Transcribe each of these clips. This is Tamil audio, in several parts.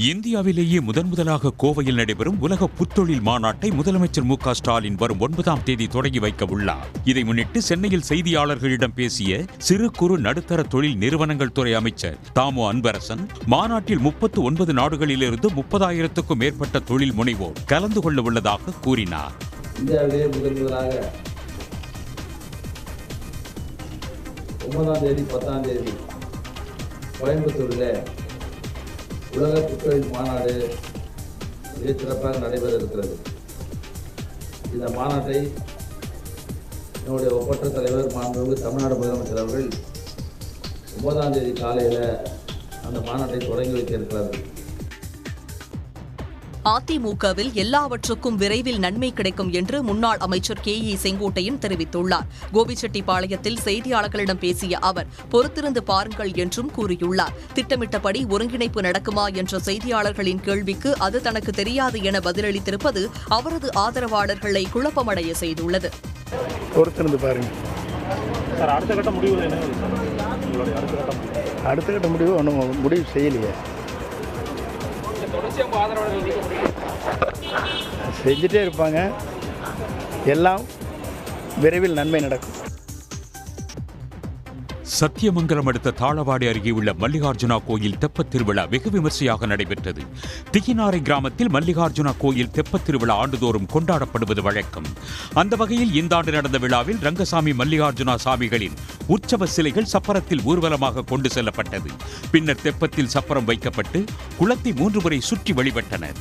இந்தியாவிலேயே முதன்முதலாக கோவையில் நடைபெறும் உலக புத்தொழில் மாநாட்டை முதலமைச்சர் மு க ஸ்டாலின் வரும் 9ஆம் தேதி தொடங்கி வைக்க உள்ளார். இதை முன்னிட்டு சென்னையில் செய்தியாளர்களிடம் பேசிய சிறு குறு நடுத்தர தொழில் நிறுவனங்கள் துறை அமைச்சர் தாமு அன்பரசன், மாநாட்டில் 39 நாடுகளிலிருந்து 30,000க்கும் மேற்பட்ட தொழில் முனைவோர் கலந்து கொள்ள உள்ளதாக கூறினார். இந்தியாவிலேயே முதன்முதலாக 9ஆம் தேதி 10ஆம் தேதி கோயம்புத்தூரில் உலக புத்தொழில் மாநாடு மிக சிறப்பாக நடைபெற இருக்கிறது. இந்த மாநாட்டை என்னுடைய ஒப்பற்ற தலைவர் மாண்புமிகு தமிழ்நாடு முதலமைச்சர் அவர்கள் 9ஆம் தேதி காலையில் அந்த மாநாட்டை தொடங்கி வைக்க இருக்கிறார்கள். அதிமுகவில் எல்லாவற்றுக்கும் விரைவில் நன்மை கிடைக்கும் என்று முன்னாள் அமைச்சர் KE செங்கோட்டையன் தெரிவித்துள்ளார். கோபிச்செட்டிப்பாளையத்தில் செய்தியாளர்களிடம் பேசிய அவர், பொறுத்திருந்து பாருங்கள் என்றும் கூறியுள்ளார். திட்டமிட்டபடி ஒருங்கிணைப்பு நடக்குமா என்ற செய்தியாளர்களின் கேள்விக்கு அது தனக்கு தெரியாது என பதிலளித்திருப்பது அவரது ஆதரவாளர்களை குழப்பமடைய செய்துள்ளது. பொறுத்திருந்து பாருங்க. அடுத்த கட்ட முடிவு ஒன்றும் முடிவு செய்யலையே. செஞ்சுட்டே இருப்பாங்க. எல்லாம் விரைவில் நன்மை நடக்கும். சத்தியமங்கலம் அடுத்த தாளவாடி அருகே உள்ள மல்லிகார்ஜுனா கோயில் தெப்பத் திருவிழா வெகு விமர்சையாக நடைபெற்றது. திகினாரை கிராமத்தில் மல்லிகார்ஜுனா கோயில் தெப்பத் திருவிழா ஆண்டுதோறும் கொண்டாடப்படுவது வழக்கம். அந்த வகையில் இந்த ஆண்டு நடந்த விழாவில் ரங்கசாமி மல்லிகார்ஜுனா சாமிகளின் உற்சவ சிலைகள் சப்பரத்தில் ஊர்வலமாக கொண்டு செல்லப்பட்டது. பின்னர் தெப்பத்தில் சப்பரம் வைக்கப்பட்டு குளத்தை 3 முறை சுற்றி வழிபட்டனர்.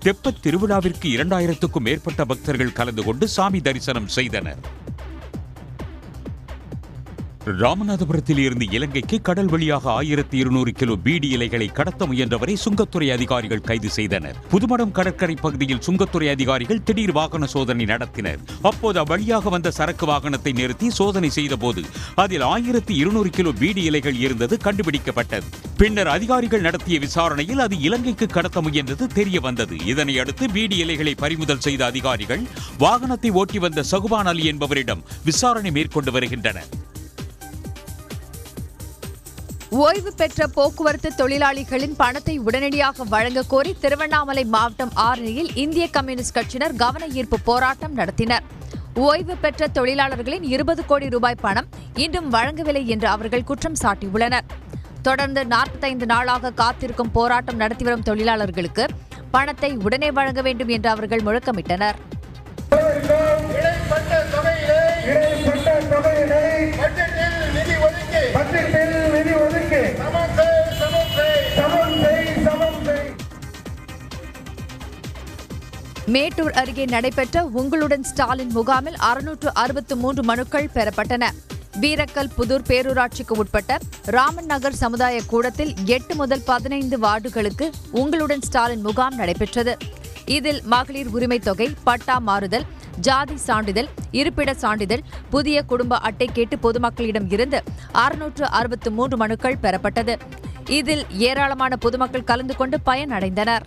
தெப்பத் திருவிழாவிற்கு 2000க்கும் மேற்பட்ட பக்தர்கள் கலந்து கொண்டு சாமி தரிசனம் செய்தனர். ராமநாதபுரத்தில் இருந்து இலங்கைக்கு கடல் வழியாக 1200 கிலோ பீடி இலைகளை கடத்த முயன்றவரை சுங்கத்துறை அதிகாரிகள் கைது செய்தனர். புதுமடம் கடற்கரை பகுதியில் சுங்கத்துறை அதிகாரிகள் திடீர் வாகன சோதனை நடத்தினர். அப்போது அவ்வழியாக வந்த சரக்கு வாகனத்தை நிறுத்தி சோதனை செய்தபோது அதில் 1200 கிலோ பீடி இலைகள் இருந்தது கண்டுபிடிக்கப்பட்டது. பின்னர் அதிகாரிகள் நடத்திய விசாரணையில் அது இலங்கைக்கு கடத்த முயன்றது தெரிய வந்தது. இதனை அடுத்து பீடி இலைகளை பறிமுதல் செய்த அதிகாரிகள் வாகனத்தை ஓட்டி வந்த சகுபான் அலி என்பவரிடம் விசாரணை மேற்கொண்டு வருகின்றனர். ஓய்வு பெற்ற போக்குவரத்து தொழிலாளிகளின் பணத்தை உடனடியாக வழங்க கோரி திருவண்ணாமலை மாவட்டம் ஆரணியில் இந்திய கம்யூனிஸ்ட் கட்சியினர் கவன ஈர்ப்பு போராட்டம் நடத்தினர். ஓய்வு பெற்ற தொழிலாளர்களின் 20 கோடி ரூபாய் பணம் இன்னும் வழங்கவில்லை என்று அவர்கள் குற்றம் சாட்டியுள்ளனர். தொடர்ந்து 45 நாளாக காத்திருக்கும் போராட்டம் நடத்தி வரும் தொழிலாளர்களுக்கு பணத்தை உடனே வழங்க வேண்டும் என்று அவர்கள் முழக்கமிட்டனர். மேட்டூர் அருகே நடைபெற்ற உங்களுடன் ஸ்டாலின் முகாமில் 663 மனுக்கள் பெறப்பட்டன. வீரக்கல் புதூர் பேரூராட்சிக்கு உட்பட்ட ராமன் நகர் சமுதாய கூடத்தில் 8 முதல் 15 வார்டுகளுக்கு உங்களுடன் ஸ்டாலின் முகாம் நடைபெற்றது. இதில் மகளிர் உரிமை தொகை, பட்டா மாறுதல், ஜாதி சான்றிதழ், இருப்பிட சான்றிதழ், புதிய குடும்ப அட்டை கேட்டு பொதுமக்களிடம் இருந்து 663 மனுக்கள் பெறப்பட்டது. இதில் ஏராளமான பொதுமக்கள் கலந்து கொண்டு பயனடைந்தனர்.